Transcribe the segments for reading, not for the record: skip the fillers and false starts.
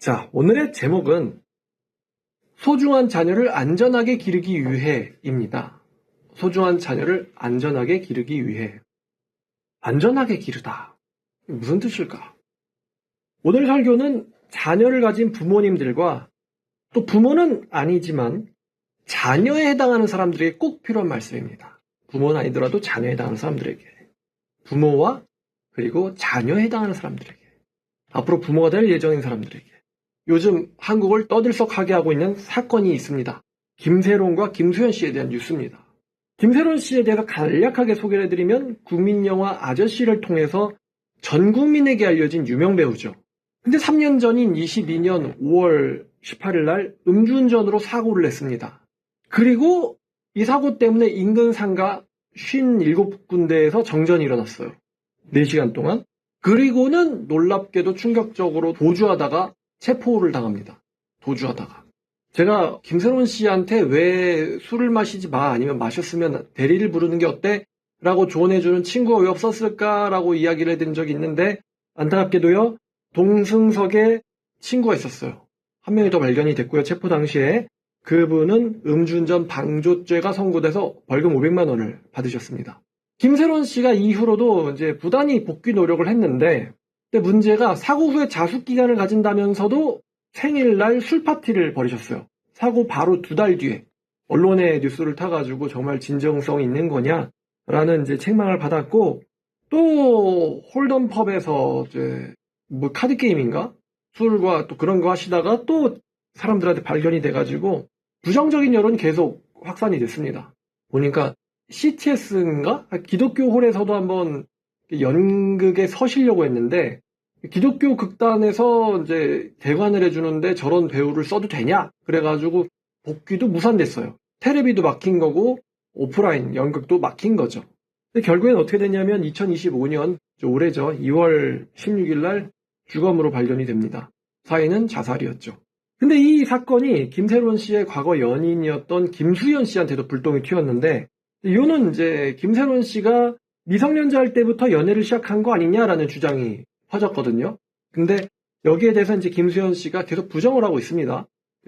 자, 오늘의 제목은 소중한 자녀를 안전하게 기르기 위해입니다. 소중한 자녀를 안전하게 기르기 위해. 안전하게 기르다. 무슨 뜻일까? 오늘 설교는 자녀를 가진 부모님들과 또 부모는 아니지만 자녀에 해당하는 사람들에게 꼭 필요한 말씀입니다. 부모는 아니더라도 자녀에 해당하는 사람들에게. 부모와 그리고 자녀에 해당하는 사람들에게. 앞으로 부모가 될 예정인 사람들에게. 요즘 한국을 떠들썩하게 하고 있는 사건이 있습니다. 김세론과 김수현 씨에 대한 뉴스입니다. 김세론 씨에 대해서 간략하게 소개를 해드리면 국민영화 아저씨를 통해서 전 국민에게 알려진 유명 배우죠. 근데 3년 전인 22년 5월 18일 날 음주운전으로 사고를 냈습니다. 그리고 이 사고 때문에 인근 상가 57군데에서 정전이 일어났어요. 4시간 동안. 그리고는 놀랍게도 충격적으로 도주하다가 체포를 당합니다. 도주하다가. 제가 김세론 씨한테 왜 술을 마시지 마, 아니면 마셨으면 대리를 부르는 게 어때? 라고 조언해주는 친구가 왜 없었을까라고 이야기를 해드린 적이 있는데, 안타깝게도요, 동승석에 친구가 있었어요. 한 명이 더 발견이 됐고요. 체포 당시에 그분은 음주운전 방조죄가 선고돼서 벌금 500만 원을 받으셨습니다. 김세론 씨가 이후로도 이제 부단히 복귀 노력을 했는데, 근데 문제가 사고 후에 자숙 기간을 가진다면서도 생일날 술 파티를 벌이셨어요. 사고 바로 2달 뒤에 언론의 뉴스를 타가지고 정말 진정성이 있는 거냐라는 이제 책망을 받았고, 또 홀덤 펍에서 이제 뭐 카드 게임인가 술과 또 그런 거 하시다가 또 사람들한테 발견이 돼가지고 부정적인 여론이 계속 확산이 됐습니다. 보니까 CTS인가 기독교 홀에서도 한번 연극에 서시려고 했는데 기독교 극단에서 이제 대관을 해주는데 저런 배우를 써도 되냐? 그래가지고 복귀도 무산됐어요. 테레비도 막힌 거고 오프라인 연극도 막힌 거죠. 근데 결국엔 어떻게 됐냐면 2025년 올해죠. 2월 16일 날 주검으로 발견이 됩니다. 사인은 자살이었죠. 근데 이 사건이 김세론 씨의 과거 연인이었던 김수현 씨한테도 불똥이 튀었는데, 이유는 이제 김세론 씨가 미성년자일 때부터 연애를 시작한 거 아니냐라는 주장이 퍼졌거든요. 근데 여기에 대해서 이제 김수현 씨가 계속 부정을 하고 있습니다.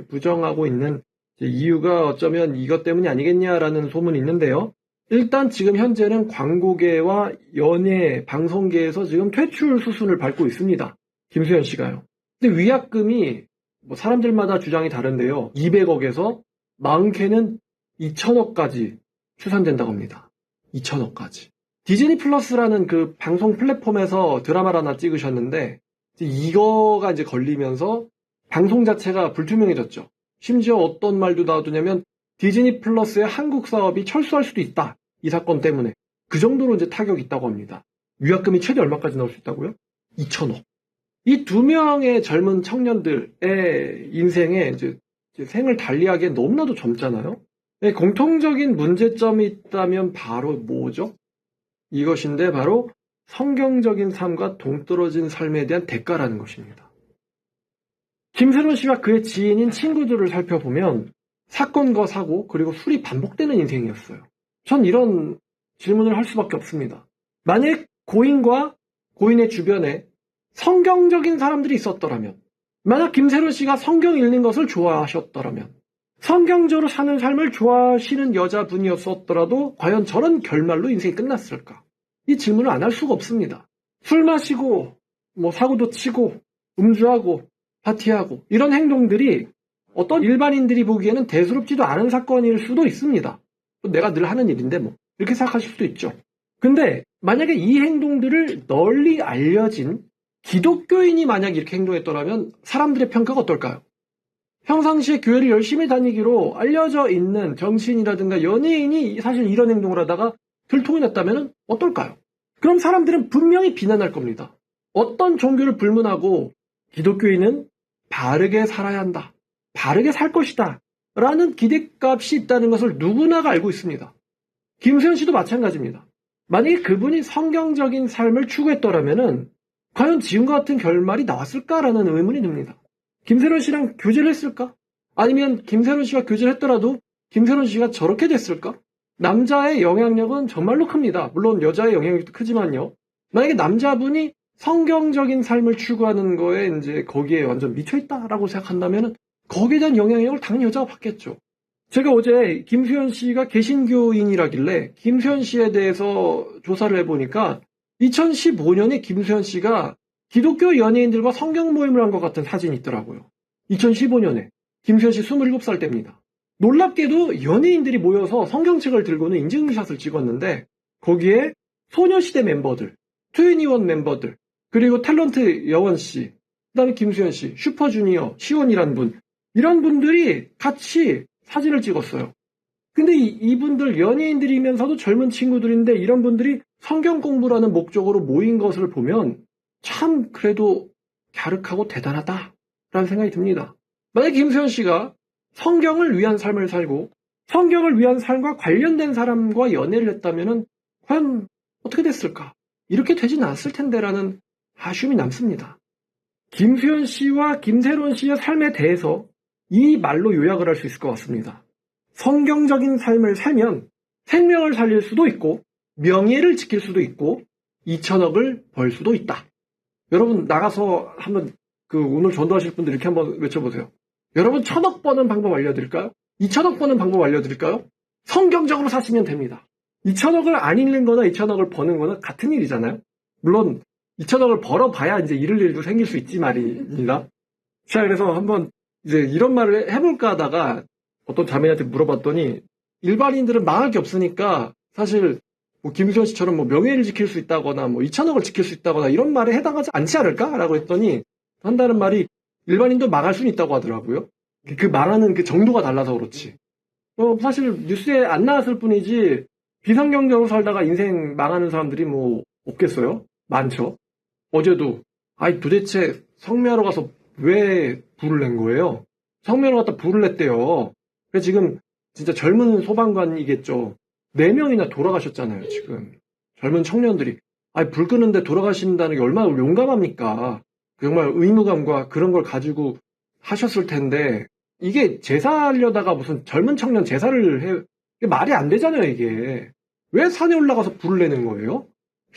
부정하고 있는 이유가 어쩌면 이것 때문이 아니겠냐라는 소문이 있는데요. 일단 지금 현재는 광고계와 연예, 방송계에서 지금 퇴출 수순을 밟고 있습니다. 김수현 씨가요. 근데 위약금이 뭐 사람들마다 주장이 다른데요. 200억에서 많게는 2천억까지 추산된다고 합니다. 2천억까지. 디즈니 플러스라는 그 방송 플랫폼에서 드라마를 하나 찍으셨는데 이거가 이제 걸리면서 방송 자체가 불투명해졌죠. 심지어 어떤 말도 나오냐면 디즈니 플러스의 한국 사업이 철수할 수도 있다. 이 사건 때문에. 그 정도로 이제 타격이 있다고 합니다. 위약금이 최대 얼마까지 나올 수 있다고요? 2천억. 이 2명의 젊은 청년들의 인생에 이제 생을 달리하기엔 너무나도 젊잖아요. 공통적인 문제점이 있다면 바로 뭐죠? 이것인데 바로 성경적인 삶과 동떨어진 삶에 대한 대가라는 것입니다. 김세론 씨와 그의 지인인 친구들을 살펴보면 사건과 사고 그리고 술이 반복되는 인생이었어요. 전 이런 질문을 할 수밖에 없습니다. 만약 고인과 고인의 주변에 성경적인 사람들이 있었더라면, 만약 김세론 씨가 성경 읽는 것을 좋아하셨더라면, 성경적으로 사는 삶을 좋아하시는 여자분이었었더라도 과연 저런 결말로 인생이 끝났을까? 이 질문을 안 할 수가 없습니다. 술 마시고 뭐 사고도 치고 음주하고 파티하고 이런 행동들이 어떤 일반인들이 보기에는 대수롭지도 않은 사건일 수도 있습니다. 내가 늘 하는 일인데 뭐 이렇게 생각하실 수도 있죠. 근데 만약에 이 행동들을 널리 알려진 기독교인이 만약 이렇게 행동했더라면 사람들의 평가가 어떨까요? 평상시에 교회를 열심히 다니기로 알려져 있는 정치인이라든가 연예인이 사실 이런 행동을 하다가 들통이 났다면 어떨까요? 그럼 사람들은 분명히 비난할 겁니다. 어떤 종교를 불문하고 기독교인은 바르게 살아야 한다. 바르게 살 것이다. 라는 기대값이 있다는 것을 누구나가 알고 있습니다. 김수현 씨도 마찬가지입니다. 만약에 그분이 성경적인 삶을 추구했더라면 과연 지금과 같은 결말이 나왔을까라는 의문이 듭니다. 김세론 씨랑 교제를 했을까? 아니면 김세론 씨가 교제를 했더라도 김세론 씨가 저렇게 됐을까? 남자의 영향력은 정말로 큽니다. 물론 여자의 영향력도 크지만요. 만약에 남자분이 성경적인 삶을 추구하는 거에 이제 거기에 완전 미쳐있다라고 생각한다면은 거기에 대한 영향력을 당연히 여자가 받겠죠. 제가 어제 김수현 씨가 개신교인이라길래 김수현 씨에 대해서 조사를 해보니까 2015년에 김수현 씨가 기독교 연예인들과 성경 모임을 한 것 같은 사진이 있더라고요. 2015년에 김수현 씨 27살 때입니다. 놀랍게도 연예인들이 모여서 성경책을 들고는 인증샷을 찍었는데 거기에 소녀시대 멤버들, 2NE1 멤버들, 그리고 탤런트 여원 씨, 그다음에 김수현 씨, 슈퍼주니어, 시원이란 분, 이런 분들이 같이 사진을 찍었어요. 근데 이분들 연예인들이면서도 젊은 친구들인데 이런 분들이 성경 공부라는 목적으로 모인 것을 보면 참 그래도 갸륵하고 대단하다라는 생각이 듭니다. 만약에 김수현 씨가 성경을 위한 삶을 살고 성경을 위한 삶과 관련된 사람과 연애를 했다면 과연 어떻게 됐을까? 이렇게 되진 않았을 텐데라는 아쉬움이 남습니다. 김수현 씨와 김세론 씨의 삶에 대해서 이 말로 요약을 할 수 있을 것 같습니다. 성경적인 삶을 살면 생명을 살릴 수도 있고 명예를 지킬 수도 있고 2천억을 벌 수도 있다. 여러분 나가서 한번 오늘 전도하실 분들 이렇게 한번 외쳐보세요. 여러분 1,000억 버는 방법 알려드릴까요? 2천억 버는 방법 알려드릴까요? 성경적으로 사시면 됩니다. 2천억을 안 잃는 거나 2천억을 버는 거는 같은 일이잖아요. 물론 2천억을 벌어봐야 이제 잃을 일도 생길 수 있지 말입니다. 자, 그래서 한번 이제 이런 말을 해볼까 하다가 어떤 자매한테 물어봤더니 일반인들은 망할 게 없으니까 사실 뭐 김수현 씨처럼 뭐 명예를 지킬 수 있다거나 뭐 2천억을 지킬 수 있다거나 이런 말에 해당하지 않지 않을까? 라고 했더니 한다는 말이 일반인도 망할 수는 있다고 하더라고요. 그 망하는 그 정도가 달라서 그렇지. 사실 뉴스에 안 나왔을 뿐이지 비성경적으로 살다가 인생 망하는 사람들이 뭐 없겠어요? 많죠. 어제도 도대체 성묘하러 가서 왜 불을 낸 거예요? 성묘하러 갔다 불을 냈대요. 그래서 지금 진짜 젊은 소방관이겠죠. 4명이나 돌아가셨잖아요, 지금. 젊은 청년들이. 불 끄는데 돌아가신다는 게 얼마나 용감합니까? 정말 의무감과 그런 걸 가지고 하셨을 텐데, 이게 제사하려다가 무슨 젊은 청년 제사를 해, 이게 말이 안 되잖아요, 이게. 왜 산에 올라가서 불을 내는 거예요?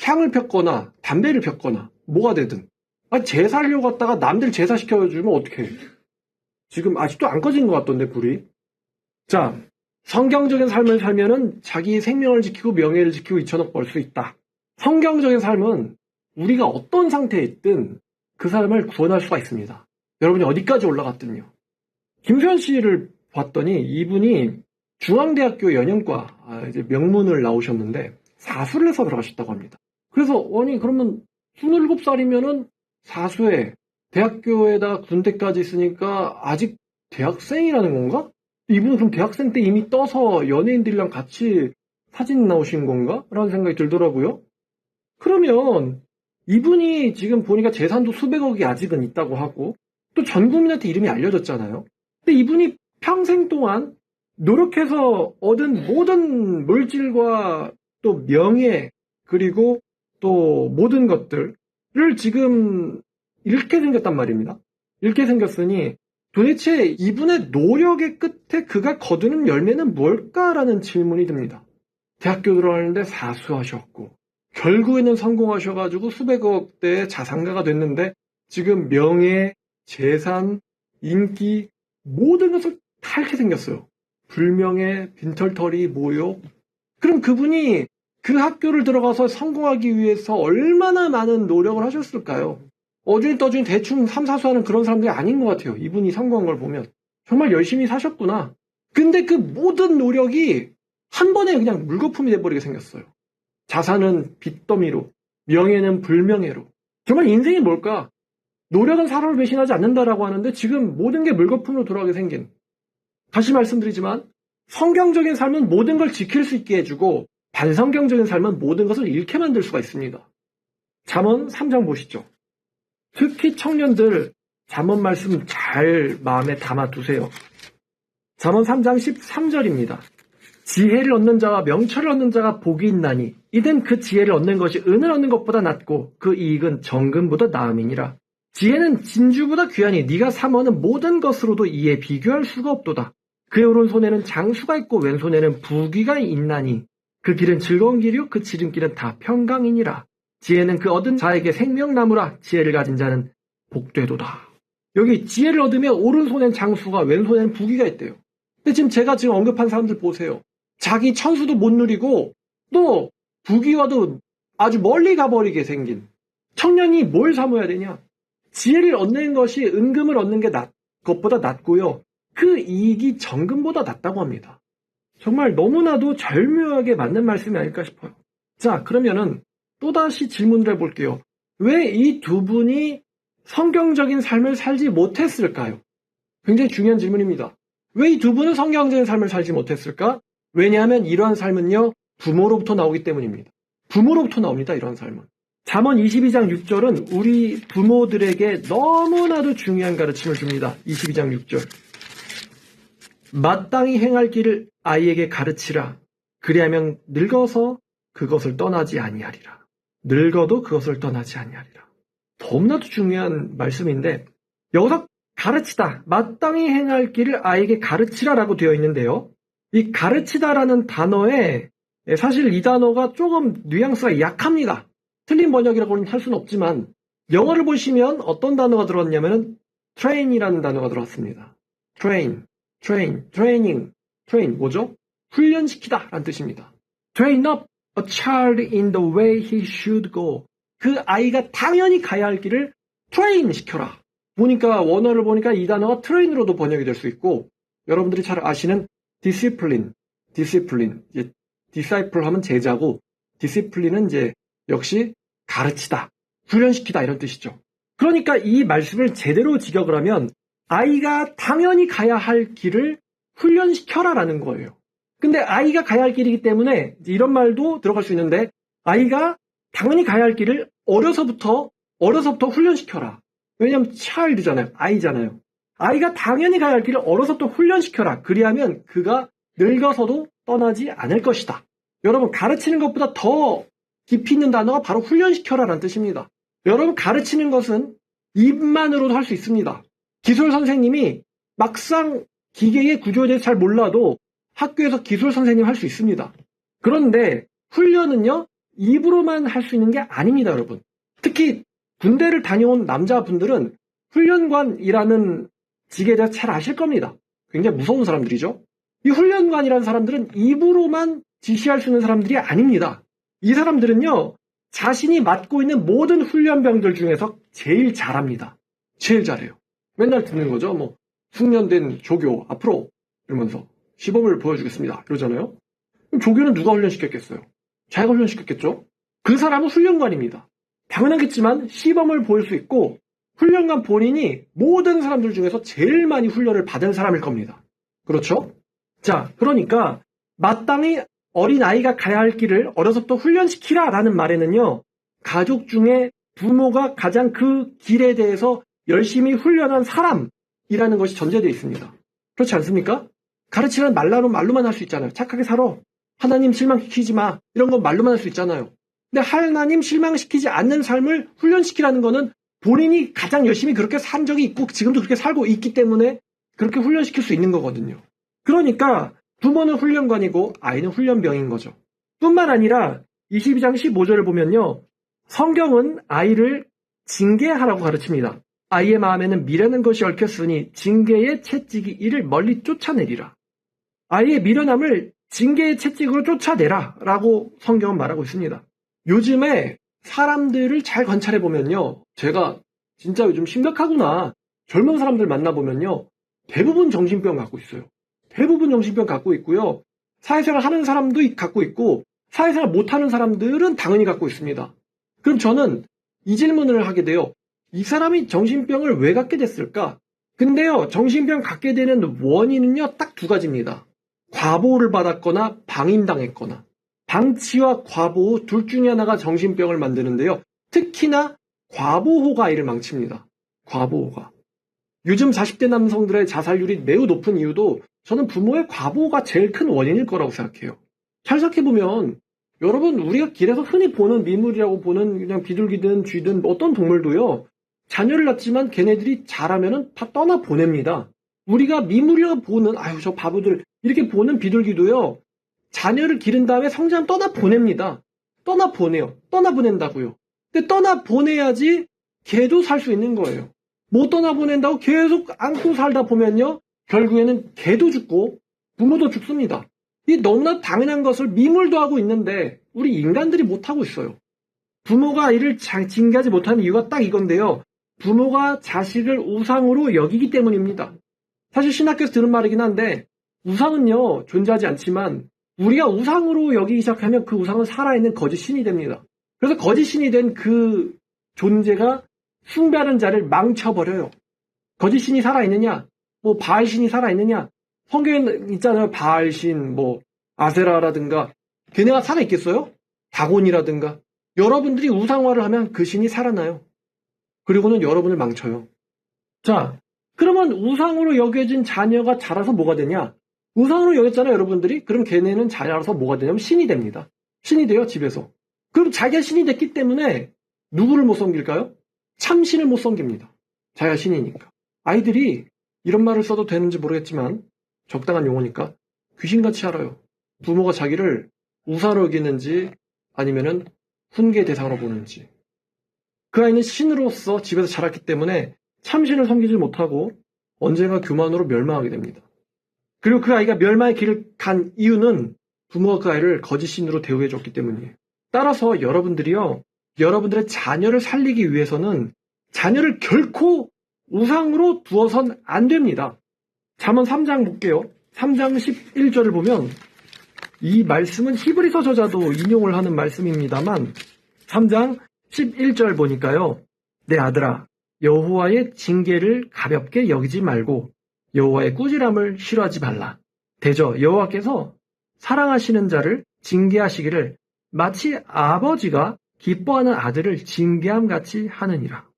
향을 폈거나, 담배를 폈거나, 뭐가 되든. 제사하려고 갔다가 남들 제사 시켜주면 어떡해. 지금 아직도 안 꺼진 것 같던데, 불이. 자, 성경적인 삶을 살면은 자기 생명을 지키고 명예를 지키고 2천억 벌 수 있다. 성경적인 삶은 우리가 어떤 상태에 있든 그 사람을 구원할 수가 있습니다. 여러분이 어디까지 올라갔든요. 김수현 씨를 봤더니 이분이 중앙대학교 연영과 이제 명문을 나오셨는데 사수를 해서 들어가셨다고 합니다. 그래서 그러면 27살이면은 사수에 대학교에다 군대까지 있으니까 아직 대학생이라는 건가? 이분은 그럼 대학생 때 이미 떠서 연예인들이랑 같이 사진 나오신 건가? 라는 생각이 들더라고요. 그러면 이분이 지금 보니까 재산도 수백억이 아직은 있다고 하고 또 전 국민한테 이름이 알려졌잖아요. 근데 이분이 평생 동안 노력해서 얻은 모든 물질과 또 명예 그리고 또 모든 것들을 지금 잃게 생겼단 말입니다. 잃게 생겼으니 도대체 이분의 노력의 끝에 그가 거두는 열매는 뭘까라는 질문이 듭니다. 대학교 들어가는데 사수하셨고 결국에는 성공하셔가지고 수백억대의 자산가가 됐는데 지금 명예, 재산, 인기 모든 것을 다 잃게 생겼어요. 불명예, 빈털터리, 모욕. 그럼 그분이 그 학교를 들어가서 성공하기 위해서 얼마나 많은 노력을 하셨을까요? 어준이 떠준이 대충 삼사수하는 그런 사람들이 아닌 것 같아요. 이분이 성공한 걸 보면. 정말 열심히 사셨구나. 근데 그 모든 노력이 한 번에 그냥 물거품이 돼버리게 생겼어요. 자산은 빚더미로, 명예는 불명예로. 정말 인생이 뭘까? 노력은 사람을 배신하지 않는다라고 하는데 지금 모든 게 물거품으로 돌아가게 생긴. 다시 말씀드리지만 성경적인 삶은 모든 걸 지킬 수 있게 해주고 반성경적인 삶은 모든 것을 잃게 만들 수가 있습니다. 잠언 3장 보시죠. 특히 청년들 잠언 말씀 잘 마음에 담아두세요. 잠언 3장 13절입니다. 지혜를 얻는 자와 명철을 얻는 자가 복이 있나니 이는 그 지혜를 얻는 것이 은을 얻는 것보다 낫고 그 이익은 정금보다 나음이니라. 지혜는 진주보다 귀하니 네가 삼어는 모든 것으로도 이에 비교할 수가 없도다. 그의 오른손에는 장수가 있고 왼손에는 부귀가 있나니 그 길은 즐거운 길이요 그 지름길은 다 평강이니라. 지혜는 그 얻은 자에게 생명나무라. 지혜를 가진 자는 복되도다. 여기 지혜를 얻으면 오른손엔 장수가 왼손엔 부귀가 있대요. 근데 제가 지금 언급한 사람들 보세요. 자기 천수도 못 누리고 또 부귀와도 아주 멀리 가버리게 생긴 청년이 뭘 삼아야 되냐? 지혜를 얻는 것이 은금을 얻는 게 것보다 낫고요. 그 이익이 정금보다 낫다고 합니다. 정말 너무나도 절묘하게 맞는 말씀이 아닐까 싶어요. 자, 그러면은 또다시 질문을 해볼게요. 왜 이 두 분이 성경적인 삶을 살지 못했을까요? 굉장히 중요한 질문입니다. 왜 이 두 분은 성경적인 삶을 살지 못했을까? 왜냐하면 이러한 삶은요, 부모로부터 나오기 때문입니다. 부모로부터 나옵니다, 이러한 삶은. 잠언 22장 6절은 우리 부모들에게 너무나도 중요한 가르침을 줍니다. 22장 6절. 마땅히 행할 길을 아이에게 가르치라. 그리하면 늙어서 그것을 떠나지 아니하리라. 늙어도 그것을 떠나지 아니하리라. 너무나도 중요한 말씀인데 여기서 가르치다, 마땅히 행할 길을 아이에게 가르치라라고 되어 있는데요. 이 가르치다라는 단어에 사실 이 단어가 조금 뉘앙스가 약합니다. 틀린 번역이라고는 할 수는 없지만 영어를 보시면 어떤 단어가 들어왔냐면은 train이라는 단어가 들어왔습니다. train 뭐죠? 훈련시키다 라는 뜻입니다. train up a child in the way he should go. 그 아이가 당연히 가야 할 길을 train 시켜라. 보니까 원어를 보니까 이 단어가 train으로도 번역이 될 수 있고 여러분들이 잘 아시는 discipline. 이제 disciple 하면 제자고 discipline은 이제 역시 가르치다, 훈련시키다 이런 뜻이죠. 그러니까 이 말씀을 제대로 직역을 하면 아이가 당연히 가야 할 길을 훈련시켜라라는 거예요. 근데 아이가 가야 할 길이기 때문에 이런 말도 들어갈 수 있는데 아이가 당연히 가야 할 길을 어려서부터 훈련시켜라. 왜냐하면 child잖아요. 아이잖아요. 아이가 당연히 가야 할 길을 어려서부터 훈련시켜라. 그리하면 그가 늙어서도 떠나지 않을 것이다. 여러분, 가르치는 것보다 더 깊이 있는 단어가 바로 훈련시켜라라는 뜻입니다. 여러분, 가르치는 것은 입만으로도 할 수 있습니다. 기술 선생님이 막상 기계의 구조에 대해서 잘 몰라도 학교에서 기술 선생님 할 수 있습니다. 그런데 훈련은요, 입으로만 할 수 있는 게 아닙니다, 여러분. 특히 군대를 다녀온 남자분들은 훈련관이라는 직에 대해서 잘 아실 겁니다. 굉장히 무서운 사람들이죠. 이 훈련관이라는 사람들은 입으로만 지시할 수 있는 사람들이 아닙니다. 이 사람들은요, 자신이 맡고 있는 모든 훈련병들 중에서 제일 잘합니다. 제일 잘해요. 맨날 듣는 거죠. 뭐 숙련된 조교 앞으로 이러면서 시범을 보여주겠습니다. 이러잖아요. 그럼 조교는 누가 훈련시켰겠어요? 자기가 훈련시켰겠죠? 그 사람은 훈련관입니다. 당연하겠지만 시범을 보일 수 있고 훈련관 본인이 모든 사람들 중에서 제일 많이 훈련을 받은 사람일 겁니다. 그렇죠? 자, 그러니까 마땅히 어린아이가 가야 할 길을 어려서부터 훈련시키라라는 말에는요, 가족 중에 부모가 가장 그 길에 대해서 열심히 훈련한 사람이라는 것이 전제되어 있습니다. 그렇지 않습니까? 가르치라는 말로만 할 수 있잖아요. 착하게 살아. 하나님 실망시키지 마. 이런 건 말로만 할 수 있잖아요. 근데 하나님 실망시키지 않는 삶을 훈련시키라는 거는 본인이 가장 열심히 그렇게 산 적이 있고 지금도 그렇게 살고 있기 때문에 그렇게 훈련시킬 수 있는 거거든요. 그러니까 부모는 훈련관이고 아이는 훈련병인 거죠. 뿐만 아니라 22장 15절을 보면요, 성경은 아이를 징계하라고 가르칩니다. 아이의 마음에는 미련한 것이 얽혔으니 징계의 채찍이 이를 멀리 쫓아내리라. 아이의 미련함을 징계의 채찍으로 쫓아내라 라고 성경은 말하고 있습니다. 요즘에 사람들을 잘 관찰해보면요, 제가 진짜 요즘 심각하구나, 젊은 사람들 만나보면요, 대부분 정신병 갖고 있어요. 대부분 정신병 갖고 있고요, 사회생활 하는 사람도 갖고 있고 사회생활 못하는 사람들은 당연히 갖고 있습니다. 그럼 저는 이 질문을 하게 돼요. 이 사람이 정신병을 왜 갖게 됐을까? 근데요, 정신병 갖게 되는 원인은요, 딱 두 가지입니다. 과보를 받았거나 방임당했거나. 방치와 과보 둘 중에 하나가 정신병을 만드는데요. 특히나 과보호가 아이를 망칩니다. 과보호가. 요즘 40대 남성들의 자살률이 매우 높은 이유도 저는 부모의 과보호가 제일 큰 원인일 거라고 생각해요. 잘 생각해보면 여러분, 우리가 길에서 흔히 보는 민물이라고 보는 그냥 비둘기든 쥐든 어떤 동물도요, 자녀를 낳지만 걔네들이 자라면은 다 떠나 보냅니다. 우리가 민물이라고 보는, 아유 저 바보들 이렇게 보는 비둘기도요, 자녀를 기른 다음에 성장 떠나 보냅니다. 떠나 보내요. 떠나 보낸다고요. 근데 떠나보내야지 걔도 살 수 있는 거예요. 못 떠나보낸다고 계속 안고 살다 보면요, 결국에는 걔도 죽고 부모도 죽습니다. 이 너무나 당연한 것을 미물도 하고 있는데 우리 인간들이 못하고 있어요. 부모가 아이를 징계하지 못하는 이유가 딱 이건데요. 부모가 자식을 우상으로 여기기 때문입니다. 사실 신학교에서 들은 말이긴 한데 우상은요 존재하지 않지만 우리가 우상으로 여기기 시작하면 그 우상은 살아있는 거짓 신이 됩니다. 그래서 거짓 신이 된 그 존재가 숭배하는 자를 망쳐버려요. 거짓 신이 살아있느냐? 뭐 바알 신이 살아있느냐? 성경에 있잖아요. 바알 신, 뭐 아세라라든가 걔네가 살아있겠어요? 다곤이라든가. 여러분들이 우상화를 하면 그 신이 살아나요. 그리고는 여러분을 망쳐요. 자, 그러면 우상으로 여겨진 자녀가 자라서 뭐가 되냐? 우상으로 여겼잖아요, 여러분들이. 그럼 걔네는 자라서 뭐가 되냐면 신이 됩니다. 신이 돼요, 집에서. 그럼 자기가 신이 됐기 때문에 누구를 못 섬길까요? 참신을 못 섬깁니다. 자기가 신이니까. 아이들이 이런 말을 써도 되는지 모르겠지만 적당한 용어니까 귀신같이 알아요. 부모가 자기를 우상으로 여기는지 아니면은 훈계 대상으로 보는지. 그 아이는 신으로서 집에서 자랐기 때문에 참신을 섬기지 못하고 언젠가 교만으로 멸망하게 됩니다. 그리고 그 아이가 멸망의 길을 간 이유는 부모가 그 아이를 거짓 신으로 대우해줬기 때문이에요. 따라서 여러분들이요, 여러분들의 자녀를 살리기 위해서는 자녀를 결코 우상으로 두어선 안 됩니다. 잠언 3장 볼게요. 3장 11절을 보면 이 말씀은 히브리서 저자도 인용을 하는 말씀입니다만 3장 11절 보니까요. 내 아들아, 여호와의 징계를 가볍게 여기지 말고 여호와의 꾸지람을 싫어하지 말라. 대저 여호와께서 사랑하시는 자를 징계하시기를 마치 아버지가 기뻐하는 아들을 징계함같이 하느니라.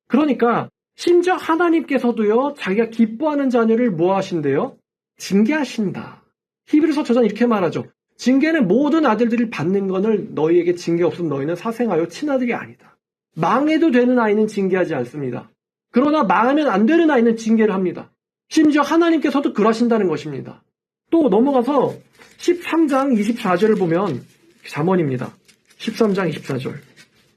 그러니까 심지어 하나님께서도요, 자기가 기뻐하는 자녀를 뭐 하신대요? 징계하신다. 히브리서 저자는 이렇게 말하죠. 징계는 모든 아들들이 받는 것을 너희에게 징계 없으면 너희는 사생하여 친아들이 아니다. 망해도 되는 아이는 징계하지 않습니다. 그러나 망하면 안 되는 아이는 징계를 합니다. 심지어 하나님께서도 그러신다는 것입니다. 또 넘어가서 13장 24절을 보면 잠언입니다. 13장 24절.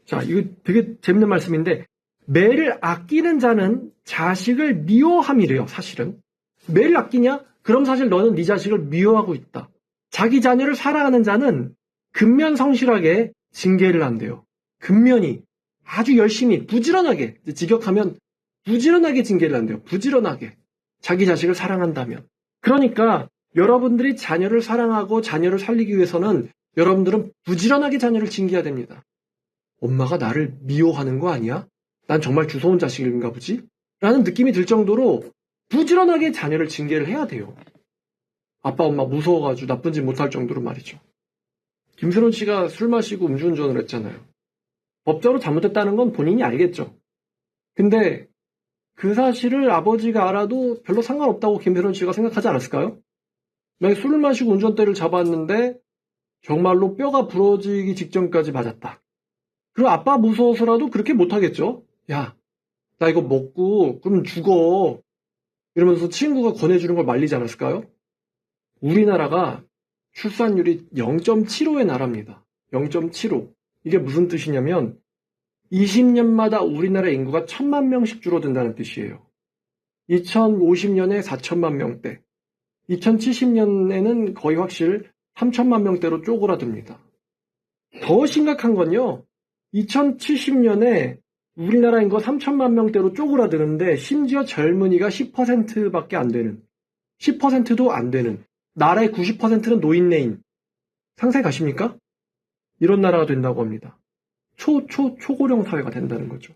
자, 이거 되게 재밌는 말씀인데 매를 아끼는 자는 자식을 미워함이래요. 사실은. 매를 아끼냐? 그럼 사실 너는 네 자식을 미워하고 있다. 자기 자녀를 사랑하는 자는 근면성실하게 징계를 한대요. 근면히 아주 열심히 부지런하게, 직역하면 부지런하게 징계를 한대요. 부지런하게. 자기 자식을 사랑한다면. 그러니까 여러분들이 자녀를 사랑하고 자녀를 살리기 위해서는 여러분들은 부지런하게 자녀를 징계해야 됩니다. 엄마가 나를 미워하는 거 아니야? 난 정말 주워온 자식인가 보지? 라는 느낌이 들 정도로 부지런하게 자녀를 징계를 해야 돼요. 아빠 엄마 무서워가지고 나쁜 짓 못할 정도로 말이죠. 김세론 씨가 술 마시고 음주운전을 했잖아요. 법적으로 잘못했다는 건 본인이 알겠죠. 근데 그 사실을 아버지가 알아도 별로 상관없다고 김세론 씨가 생각하지 않았을까요? 만약 술을 마시고 운전대를 잡았는데 정말로 뼈가 부러지기 직전까지 맞았다. 그리고 아빠 무서워서라도 그렇게 못하겠죠. 야, 나 이거 먹고 그럼 죽어. 이러면서 친구가 권해주는 걸 말리지 않았을까요? 우리나라가 출산율이 0.75의 나라입니다. 0.75. 이게 무슨 뜻이냐면 20년마다 우리나라 인구가 1000만 명씩 줄어든다는 뜻이에요. 2050년에 4천만 명대, 2070년에는 거의 확실 3천만 명대로 쪼그라듭니다. 더 심각한 건요. 2070년에 우리나라 인구가 3천만 명대로 쪼그라드는데 심지어 젊은이가 10%밖에 안 되는, 10%도 안 되는, 나라의 90%는 노인네인. 상상해 가십니까? 이런 나라가 된다고 합니다. 초고령 사회가 된다는 거죠.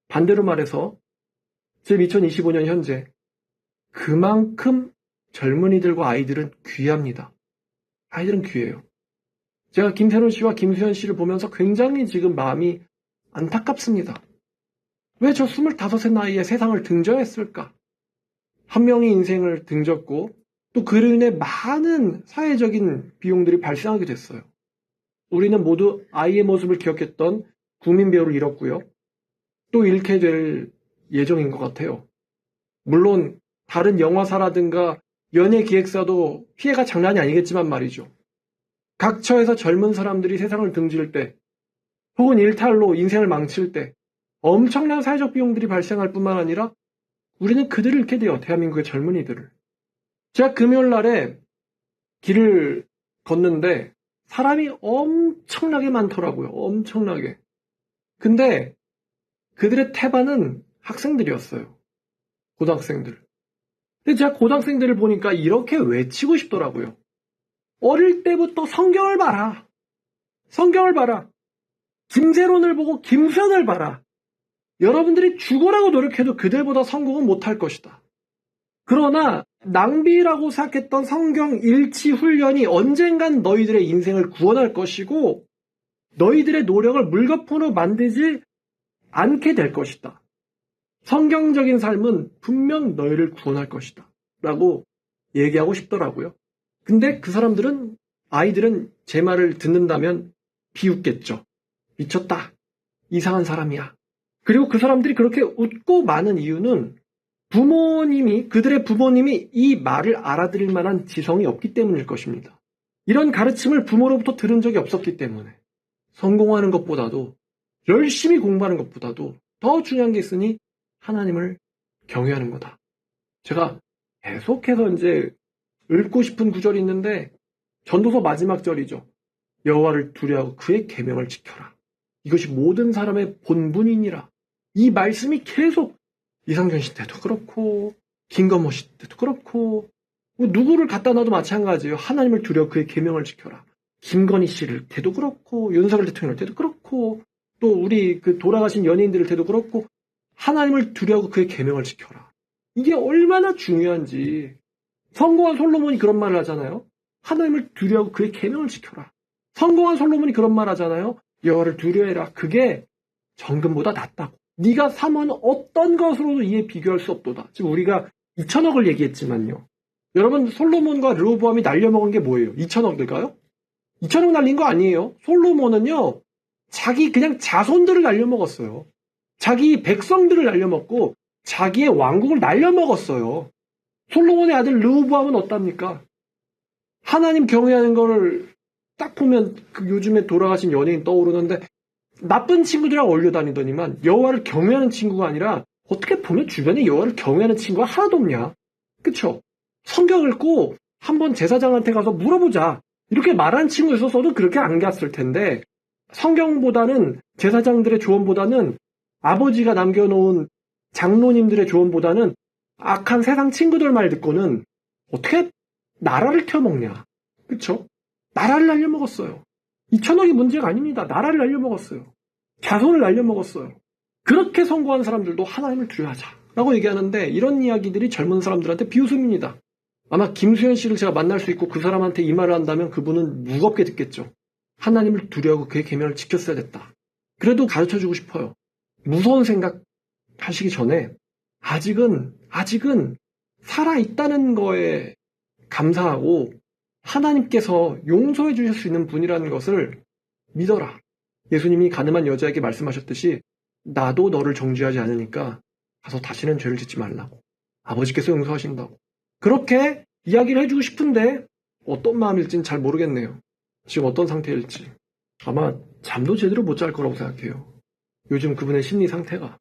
반대로 말해서 지금 2025년 현재 그만큼 젊은이들과 아이들은 귀합니다. 아이들은 귀해요. 제가 김세론 씨와 김수현 씨를 보면서 굉장히 지금 마음이 안타깝습니다. 왜 저 25세 나이에 세상을 등져했을까? 한 명의 인생을 등졌고 또 그로 인해 많은 사회적인 비용들이 발생하게 됐어요. 우리는 모두 아이의 모습을 기억했던 국민 배우를 잃었고요. 또 잃게 될 예정인 것 같아요. 물론 다른 영화사라든가 연예 기획사도 피해가 장난이 아니겠지만 말이죠. 각처에서 젊은 사람들이 세상을 등질 때 혹은 일탈로 인생을 망칠 때 엄청난 사회적 비용들이 발생할 뿐만 아니라 우리는 그들을 잃게 돼요. 대한민국의 젊은이들을. 제가 금요일 날에 길을 걷는데 사람이 엄청나게 많더라고요. 엄청나게. 근데 그들의 태반은 학생들이었어요. 고등학생들. 근데 제가 고등학생들을 보니까 이렇게 외치고 싶더라고요. 어릴 때부터 성경을 봐라. 성경을 봐라. 김세론을 보고 김수현을 봐라. 여러분들이 죽어라고 노력해도 그들보다 성공은 못할 것이다. 그러나 낭비라고 생각했던 성경 일치 훈련이 언젠간 너희들의 인생을 구원할 것이고 너희들의 노력을 물거품으로 만들지 않게 될 것이다. 성경적인 삶은 분명 너희를 구원할 것이다. 라고 얘기하고 싶더라고요. 근데 그 사람들은, 아이들은 제 말을 듣는다면 비웃겠죠. 미쳤다. 이상한 사람이야. 그리고 그 사람들이 그렇게 웃고 마는 이유는 그들의 부모님이 이 말을 알아들을 만한 지성이 없기 때문일 것입니다. 이런 가르침을 부모로부터 들은 적이 없었기 때문에 성공하는 것보다도 열심히 공부하는 것보다도 더 중요한 게 있으니 하나님을 경외하는 거다. 제가 계속해서 이제 읽고 싶은 구절이 있는데 전도서 마지막 절이죠. 여호와를 두려워하고 그의 계명을 지켜라. 이것이 모든 사람의 본분이니라. 이 말씀이 계속 이상전 씨 때도 그렇고 김건모 씨 때도 그렇고 누구를 갖다 놔도 마찬가지예요. 하나님을 두려워 그의 계명을 지켜라. 김건희 씨를 때도 그렇고 윤석열 대통령을 때도 그렇고 또 우리 그 돌아가신 연예인들을 때도 그렇고 하나님을 두려워 그의 계명을 지켜라. 이게 얼마나 중요한지. 성공한 솔로몬이 그런 말을 하잖아요. 하나님을 두려워 그의 계명을 지켜라. 성공한 솔로몬이 그런 말 하잖아요. 여호와를 두려워해라. 그게 정금보다 낫다고. 네가 삼은 어떤 것으로도 이에 비교할 수 없도다. 지금 우리가 2천억을 얘기했지만요. 여러분 솔로몬과 르호보암이 날려먹은 게 뭐예요? 2천억일까요? 2천억 날린 거 아니에요. 솔로몬은요. 자기 그냥 자손들을 날려먹었어요. 자기 백성들을 날려먹고 자기의 왕국을 날려먹었어요. 솔로몬의 아들 르호보암은 어답니까? 하나님 경외하는 거를 딱 보면 그 요즘에 돌아가신 연예인 떠오르는데 나쁜 친구들이랑 어울려 다니더니만 여호와를 경외하는 친구가 아니라 어떻게 보면 주변에 여호와를 경외하는 친구가 하나도 없냐? 그쵸? 성경 읽고 한번 제사장한테 가서 물어보자. 이렇게 말한 친구 있었어도 그렇게 안 갔을 텐데 성경보다는 제사장들의 조언보다는 아버지가 남겨놓은 장로님들의 조언보다는 악한 세상 친구들 말 듣고는 어떻게 나라를 튀어먹냐. 그쵸? 나라를 날려먹었어요. 2천억이 문제가 아닙니다. 나라를 날려먹었어요. 자손을 날려먹었어요. 그렇게 성공한 사람들도 하나님을 두려워하자라고 얘기하는데 이런 이야기들이 젊은 사람들한테 비웃음입니다. 아마 김수현 씨를 제가 만날 수 있고 그 사람한테 이 말을 한다면 그분은 무겁게 듣겠죠. 하나님을 두려워하고 그의 계명을 지켰어야 됐다. 그래도 가르쳐주고 싶어요. 무서운 생각 하시기 전에 아직은 살아있다는 거에 감사하고 하나님께서 용서해 주실 수 있는 분이라는 것을 믿어라. 예수님이 가늠한 여자에게 말씀하셨듯이 나도 너를 정죄하지 않으니까 가서 다시는 죄를 짓지 말라고. 아버지께서 용서하신다고. 그렇게 이야기를 해주고 싶은데 어떤 마음일지는 잘 모르겠네요. 지금 어떤 상태일지. 아마 잠도 제대로 못 잘 거라고 생각해요. 요즘 그분의 심리 상태가.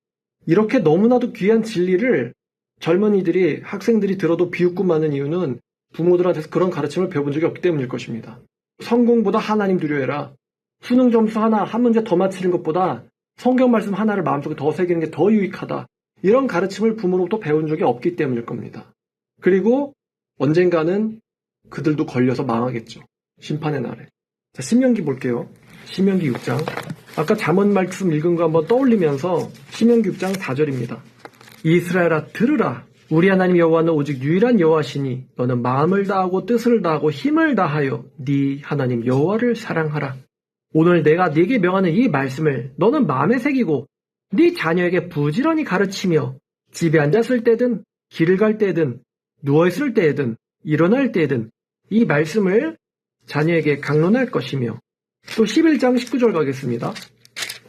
이렇게 너무나도 귀한 진리를 젊은이들이, 학생들이 들어도 비웃고 마는 이유는 부모들한테서 그런 가르침을 배워본 적이 없기 때문일 것입니다. 성공보다 하나님 두려워해라. 수능 점수 하나, 한 문제 더 맞히는 것보다 성경 말씀 하나를 마음속에 더 새기는 게 더 유익하다. 이런 가르침을 부모로부터 배운 적이 없기 때문일 겁니다. 그리고 언젠가는 그들도 걸려서 망하겠죠. 심판의 날에. 자, 신명기 볼게요. 신명기 6장. 아까 잠언 말씀 읽은 거 한번 떠올리면서 신명기 6장 4절입니다. 이스라엘아 들으라. 우리 하나님 여호와는 오직 유일한 여호와시니 너는 마음을 다하고 뜻을 다하고 힘을 다하여 네 하나님 여호와를 사랑하라. 오늘 내가 네게 명하는 이 말씀을 너는 마음에 새기고 네 자녀에게 부지런히 가르치며 집에 앉았을 때든 길을 갈 때든 누워있을 때든 일어날 때든 이 말씀을 자녀에게 강론할 것이며 또 11장 19절 가겠습니다.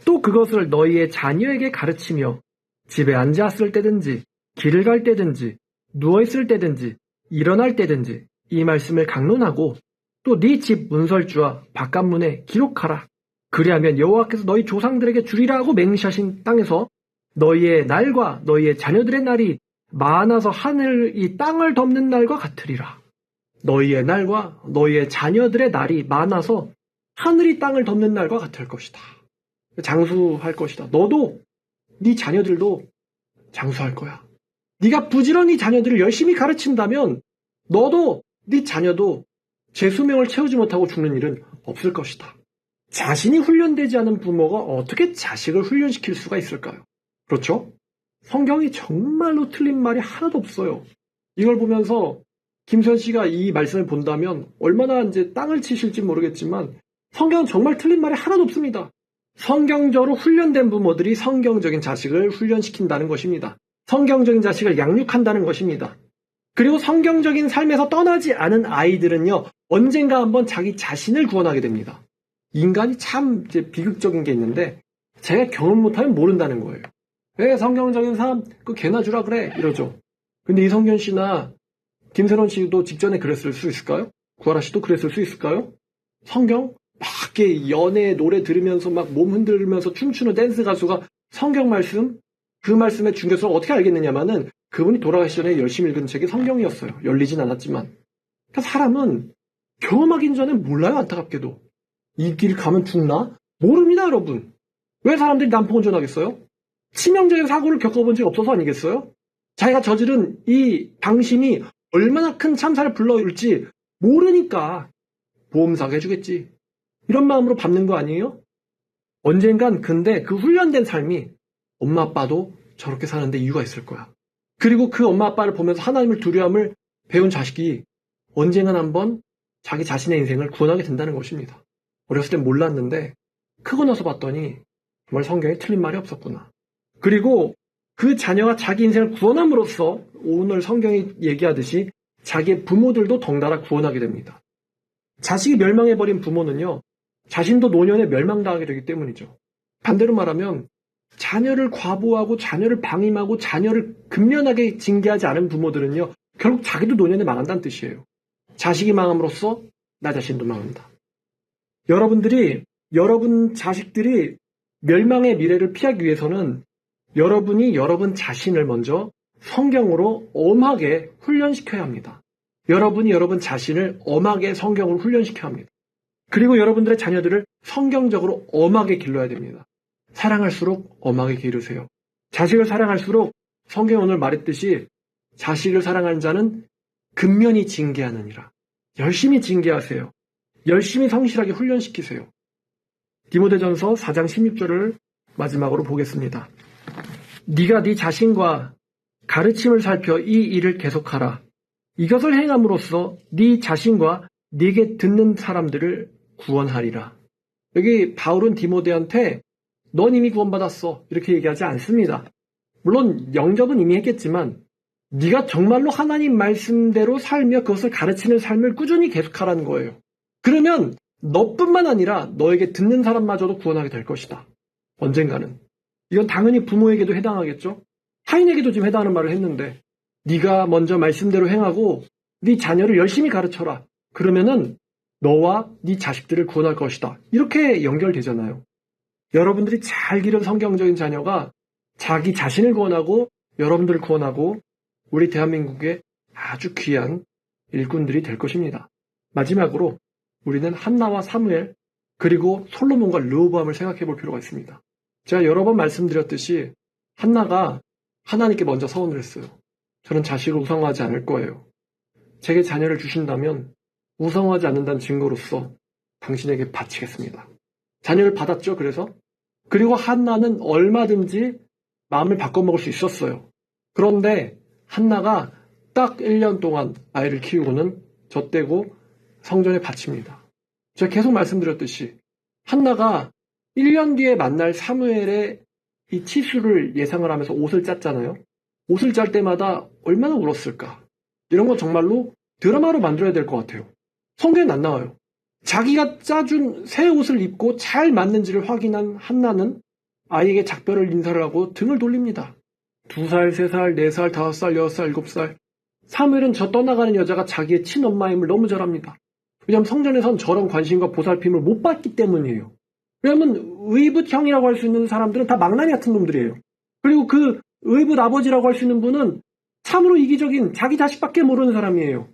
또 그것을 너희의 자녀에게 가르치며 집에 앉았을 때든지 길을 갈 때든지 누워있을 때든지 일어날 때든지 이 말씀을 강론하고 또 네 집 문설주와 바깥문에 기록하라. 그리하면 여호와께서 너희 조상들에게 주리라 하고 맹세하신 땅에서 너희의 날과 너희의 자녀들의 날이 많아서 하늘이 땅을 덮는 날과 같으리라. 너희의 날과 너희의 자녀들의 날이 많아서 하늘이 땅을 덮는 날과 같을 것이다. 장수할 것이다. 너도 네 자녀들도 장수할 거야. 네가 부지런히 자녀들을 열심히 가르친다면 너도 네 자녀도 제 수명을 채우지 못하고 죽는 일은 없을 것이다. 자신이 훈련되지 않은 부모가 어떻게 자식을 훈련시킬 수가 있을까요? 그렇죠? 성경이 정말로 틀린 말이 하나도 없어요. 이걸 보면서 김수현 씨가 이 말씀을 본다면 얼마나 이제 땅을 치실지 모르겠지만 성경은 정말 틀린 말이 하나도 없습니다. 성경적으로 훈련된 부모들이 성경적인 자식을 훈련시킨다는 것입니다. 성경적인 자식을 양육한다는 것입니다. 그리고 성경적인 삶에서 떠나지 않은 아이들은요, 언젠가 한번 자기 자신을 구원하게 됩니다. 인간이 참 이제 비극적인 게 있는데 제가 경험 못하면 모른다는 거예요. 왜 성경적인 삶 그 개나 주라 그래 이러죠. 근데 이성균 씨나 김세론 씨도 직전에 그랬을 수 있을까요? 구하라 씨도 그랬을 수 있을까요? 성경 막 이렇게 연애 노래 들으면서 막 몸 흔들면서 춤추는 댄스 가수가 성경 말씀 그 말씀의 중요성을 어떻게 알겠느냐마는 그분이 돌아가시 전에 열심히 읽은 책이 성경이었어요. 열리진 않았지만. 그러니까 사람은 경험하기 전에 몰라요. 안타깝게도. 이 길 가면 죽나? 모릅니다, 여러분. 왜 사람들이 난폭 운전하겠어요? 치명적인 사고를 겪어본 적이 없어서 아니겠어요? 자기가 저지른 이 방심이 얼마나 큰 참사를 불러올지 모르니까 보험사가 해주겠지. 이런 마음으로 밟는 거 아니에요? 언젠간 근데 그 훈련된 삶이 엄마 아빠도 저렇게 사는데 이유가 있을 거야. 그리고 그 엄마 아빠를 보면서 하나님을 두려움을 배운 자식이 언젠간 한번 자기 자신의 인생을 구원하게 된다는 것입니다. 어렸을 땐 몰랐는데 크고 나서 봤더니 정말 성경에 틀린 말이 없었구나. 그리고 그 자녀가 자기 인생을 구원함으로써 오늘 성경이 얘기하듯이 자기의 부모들도 덩달아 구원하게 됩니다. 자식이 멸망해버린 부모는요, 자신도 노년에 멸망당하게 되기 때문이죠. 반대로 말하면 자녀를 과보하고 자녀를 방임하고 자녀를 근면하게 징계하지 않은 부모들은요, 결국 자기도 노년에 망한다는 뜻이에요. 자식이 망함으로써 나 자신도 망한다. 여러분 자식들이 멸망의 미래를 피하기 위해서는 여러분이 여러분 자신을 먼저 성경으로 엄하게 훈련시켜야 합니다. 여러분이 여러분 자신을 엄하게 성경으로 훈련시켜야 합니다. 그리고 여러분들의 자녀들을 성경적으로 엄하게 길러야 됩니다. 사랑할수록 엄하게 기르세요. 자식을 사랑할수록 성경이 오늘 말했듯이 자식을 사랑하는 자는 근면히 징계하느니라. 열심히 징계하세요. 열심히 성실하게 훈련시키세요. 디모데전서 4장 16절을 마지막으로 보겠습니다. 네가 네 자신과 가르침을 살펴 이 일을 계속하라. 이것을 행함으로써 네 자신과 네게 듣는 사람들을 구원하리라. 여기 바울은 디모데한테 넌 이미 구원받았어 이렇게 얘기하지 않습니다. 물론 영접은 이미 했겠지만 네가 정말로 하나님 말씀대로 살며 그것을 가르치는 삶을 꾸준히 계속하라는 거예요. 그러면 너뿐만 아니라 너에게 듣는 사람마저도 구원하게 될 것이다. 언젠가는. 이건 당연히 부모에게도 해당하겠죠. 타인에게도 지금 해당하는 말을 했는데 네가 먼저 말씀대로 행하고 네 자녀를 열심히 가르쳐라. 그러면은 너와 네 자식들을 구원할 것이다. 이렇게 연결되잖아요. 여러분들이 잘 기른 성경적인 자녀가 자기 자신을 구원하고 여러분들을 구원하고 우리 대한민국의 아주 귀한 일꾼들이 될 것입니다. 마지막으로 우리는 한나와 사무엘 그리고 솔로몬과 르호보암을 생각해 볼 필요가 있습니다. 제가 여러 번 말씀드렸듯이 한나가 하나님께 먼저 서원을 했어요. 저는 자식을 우상화하지 않을 거예요. 제게 자녀를 주신다면 우상화하지 않는다는 증거로서 당신에게 바치겠습니다. 자녀를 받았죠. 그리고 한나는 얼마든지 마음을 바꿔먹을 수 있었어요. 그런데 한나가 딱 1년 동안 아이를 키우고는 젖대고 성전에 바칩니다. 제가 계속 말씀드렸듯이 한나가 1년 뒤에 만날 사무엘의 이 치수를 예상을 하면서 옷을 짰잖아요. 옷을 짤 때마다 얼마나 울었을까. 이런 거 정말로 드라마로 만들어야 될 것 같아요. 성경엔 안 나와요. 자기가 짜준 새 옷을 입고 잘 맞는지를 확인한 한나는 아이에게 작별을 인사를 하고 등을 돌립니다. 2살, 3살, 4살, 5살, 6살, 7살. 사무엘은 저 떠나가는 여자가 자기의 친엄마임을 너무 잘 압니다. 왜냐하면 성전에선 저런 관심과 보살핌을 못 받기 때문이에요. 왜냐하면 의붓형이라고 할 수 있는 사람들은 다 망나니 같은 놈들이에요. 그리고 그 의붓 아버지라고 할 수 있는 분은 참으로 이기적인 자기 자식밖에 모르는 사람이에요.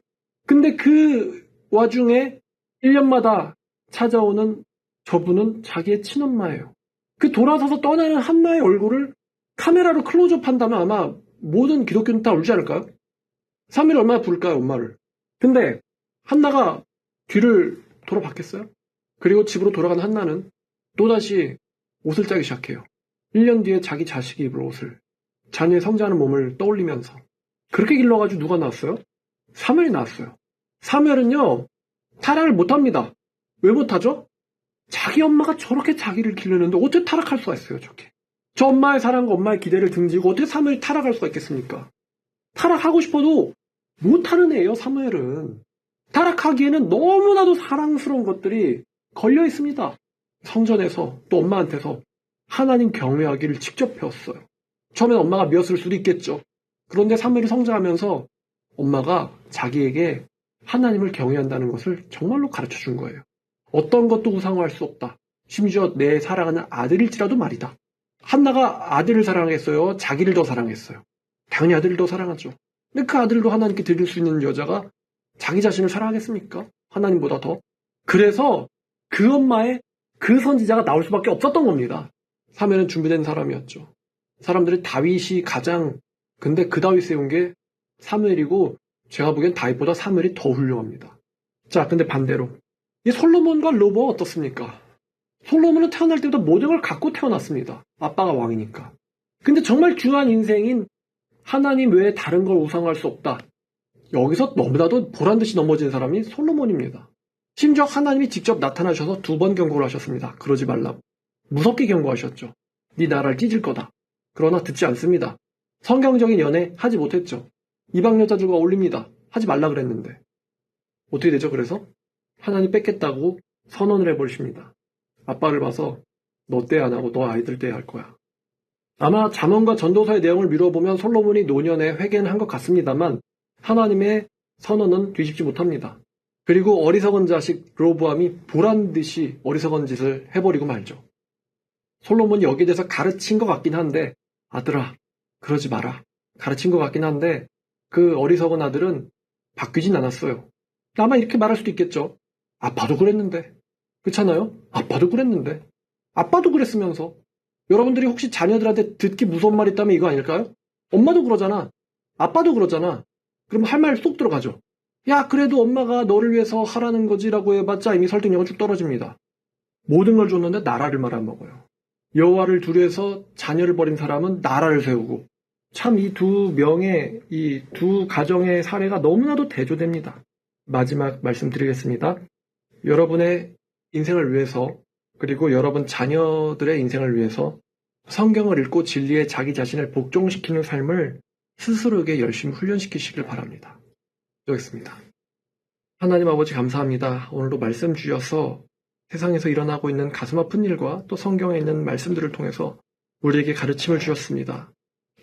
근데 그 와중에 1년마다 찾아오는 저분은 자기의 친엄마예요. 그 돌아서서 떠나는 한나의 얼굴을 카메라로 클로즈업 한다면 아마 모든 기독교는 다 울지 않을까요? 3일 얼마나 부를까요, 엄마를. 근데 한나가 뒤를 돌아봤겠어요? 그리고 집으로 돌아간 한나는 또다시 옷을 짜기 시작해요. 1년 뒤에 자기 자식이 입을 옷을, 자녀의 성장하는 몸을 떠올리면서. 그렇게 길러가지고 누가 나왔어요? 사무엘이 나왔어요. 사무엘은요, 타락을 못합니다. 왜 못하죠? 자기 엄마가 저렇게 자기를 기르는데 어떻게 타락할 수가 있어요, 저렇게. 저 엄마의 사랑과 엄마의 기대를 등지고 어떻게 사무엘이 타락할 수가 있겠습니까? 타락하고 싶어도 못하는 애예요, 사무엘은. 타락하기에는 너무나도 사랑스러운 것들이 걸려 있습니다. 성전에서 또 엄마한테서 하나님 경외하기를 직접 배웠어요. 처음엔 엄마가 미웠을 수도 있겠죠. 그런데 사무엘이 성장하면서 엄마가 자기에게 하나님을 경외한다는 것을 정말로 가르쳐 준 거예요. 어떤 것도 우상화할 수 없다. 심지어 내 사랑하는 아들일지라도 말이다. 한나가 아들을 사랑했어요? 자기를 더 사랑했어요? 당연히 아들을 더 사랑하죠. 근데 그 아들도 하나님께 드릴 수 있는 여자가 자기 자신을 사랑하겠습니까? 하나님보다 더. 그래서 그 엄마의 그 선지자가 나올 수밖에 없었던 겁니다. 사무엘은 준비된 사람이었죠. 사람들이 다윗이 가장, 근데 그 다윗 세운 게 사무엘이고 제가 보기엔 다윗보다 사무엘이 더 훌륭합니다. 자, 근데 반대로 이 솔로몬과 로보가 어떻습니까? 솔로몬은 태어날 때부터 모든 걸 갖고 태어났습니다. 아빠가 왕이니까. 근데 정말 중요한 인생인 하나님 외에 다른 걸 우상할 수 없다. 여기서 너무나도 보란듯이 넘어진 사람이 솔로몬입니다. 심지어 하나님이 직접 나타나셔서 2번 경고를 하셨습니다. 그러지 말라고. 무섭게 경고하셨죠. 네 나라를 찢을 거다. 그러나 듣지 않습니다. 성경적인 연애 하지 못했죠. 이방 여자들과 어울립니다. 하지 말라 그랬는데. 어떻게 되죠? 그래서 하나님 뺏겠다고 선언을 해버리십니다. 아빠를 봐서 너 때 안 하고 너 아이들 때 할 거야. 아마 잠언과 전도서의 내용을 미뤄보면 솔로몬이 노년에 회개는 한 것 같습니다만 하나님의 선언은 뒤집지 못합니다. 그리고 어리석은 자식 로보암이 보란듯이 어리석은 짓을 해버리고 말죠. 솔로몬이 여기에 대해서 가르친 것 같긴 한데 아들아 그러지 마라. 가르친 것 같긴 한데 그 어리석은 아들은 바뀌진 않았어요. 아마 이렇게 말할 수도 있겠죠. 아빠도 그랬는데. 그렇잖아요? 아빠도 그랬는데. 아빠도 그랬으면서. 여러분들이 혹시 자녀들한테 듣기 무서운 말 있다면 이거 아닐까요? 엄마도 그러잖아. 아빠도 그러잖아. 그럼 할 말 쏙 들어가죠. 야, 그래도 엄마가 너를 위해서 하라는 거지라고 해봤자 이미 설득력은 쭉 떨어집니다. 모든 걸 줬는데 나라를 말아먹어요. 여호와를 두려워해서 자녀를 버린 사람은 나라를 세우고 참 이 두 명의 이 두 가정의 사례가 너무나도 대조됩니다. 마지막 말씀드리겠습니다. 여러분의 인생을 위해서 그리고 여러분 자녀들의 인생을 위해서 성경을 읽고 진리에 자기 자신을 복종시키는 삶을 스스로에게 열심히 훈련시키시길 바랍니다. 기도하겠습니다. 하나님 아버지 감사합니다. 오늘도 말씀 주셔서 세상에서 일어나고 있는 가슴 아픈 일과 또 성경에 있는 말씀들을 통해서 우리에게 가르침을 주셨습니다.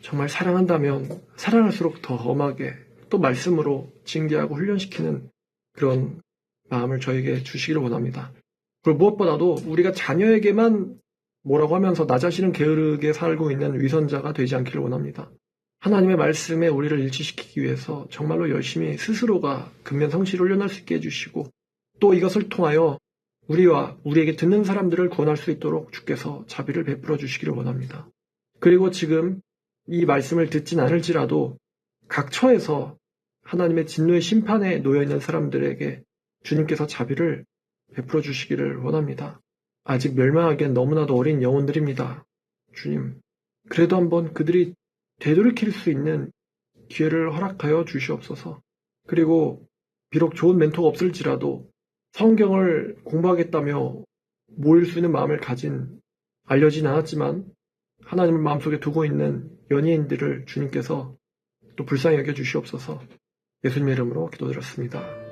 정말 사랑한다면 사랑할수록 더 엄하게 또 말씀으로 징계하고 훈련시키는 그런 마음을 저에게 주시기를 원합니다. 그리고 무엇보다도 우리가 자녀에게만 뭐라고 하면서 나 자신은 게으르게 살고 있는 위선자가 되지 않기를 원합니다. 하나님의 말씀에 우리를 일치시키기 위해서 정말로 열심히 스스로가 근면성실을 훈련할 수 있게 해주시고 또 이것을 통하여 우리와 우리에게 듣는 사람들을 구원할 수 있도록 주께서 자비를 베풀어 주시기를 원합니다. 그리고 지금 이 말씀을 듣진 않을지라도 각 처에서 하나님의 진노의 심판에 놓여있는 사람들에게 주님께서 자비를 베풀어 주시기를 원합니다. 아직 멸망하기엔 너무나도 어린 영혼들입니다. 주님, 그래도 한번 그들이 되돌이킬 수 있는 기회를 허락하여 주시옵소서. 그리고 비록 좋은 멘토가 없을지라도 성경을 공부하겠다며 모일 수 있는 마음을 가진 알려진 않았지만 하나님을 마음속에 두고 있는 연예인들을 주님께서 또 불쌍히 여겨 주시옵소서. 예수님의 이름으로 기도드렸습니다.